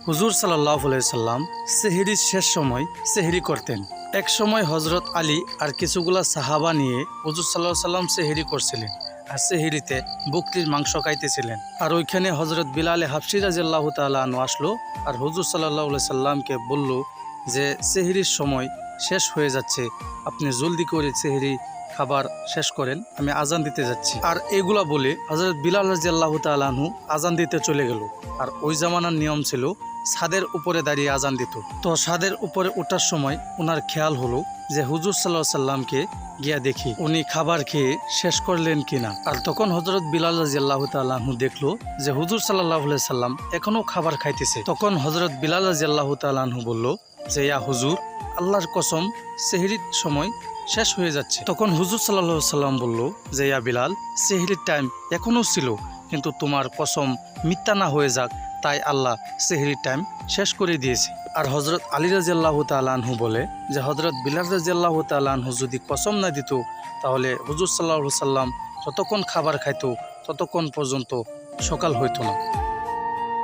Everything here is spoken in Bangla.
হুজুর সাল্লাল্লাহু আলাইহি সাল্লাম সেহরির শেষ সময় সেহরি করতেন। এক সময় হজরত আলী আর কিছুগুলা সাহাবা নিয়ে হুজুর সাল্লাল্লাহু আলাইহি সাল্লাম সেহরি করছিলেন আর সেহরিতে বকরির মাংস খাইতেছিলেন। আর ওইখানে হজরত বিলাল হাবশী রাদিয়াল্লাহু তাআলা আনহু আসলো আর হুজুর সাল্লাল্লাহু আলাইহি সাল্লামকে বলল যে সেহরির সময় শেষ হয়ে যাচ্ছে, আপনি জলদি করে সেহরি খাবার শেষ করেন, আমি আজান দিতে যাচ্ছি। আর এগুলা বলে হযরত বিলাল রাদিয়াল্লাহু তাআলা আনহু আজান দিতে চলে গেল। আর ওই জামানার নিয়ম ছিল ছাদের উপরে দাঁড়িয়ে আজান দিত। তো ছাদের উপরে ওঠার সময় ওনার খেয়াল হলো যে হুজুর সাল্লাল্লাহু আলাইহি সাল্লামকে গিয়া দেখি উনি খাবার খেয়ে শেষ করলেন কিনা। আর তখন হযরত বিলাল রাদিয়াল্লাহু তাআলা আনহু দেখলো যে হুজুর সাল্লাল্লাহু আলাইহি সাল্লাম এখনো খাবার খাইতেছে। তখন হযরত বিলাল রাদিয়াল্লাহু তাআলা আনহু বলল যে ইয়া হুজুর, আল্লাহর কসম সেহরির সময় শেষ হয়ে যাচ্ছে। তখন হুজুর সাল্লাল্লাহু আলাইহি সাল্লাম বলল যে ইয়া বিলাল, সেহরির টাইম এখনো ছিল, কিন্তু তোমার কসম মিথ্যা না হয়ে যাক তাই আল্লাহ সেহরির টাইম শেষ করে দিয়েছে। আর হযরত আলী রাদিয়াল্লাহু তাআলা আনহু বলে যে হযরত বিলাল রাদিয়াল্লাহু তাআলা আনহু যদি কসম না দিত তাহলে হুজুর সাল্লাল্লাহু আলাইহি সাল্লাম যতক্ষণ খাবার খাইতো ততক্ষণ পর্যন্ত সকাল হইতো না।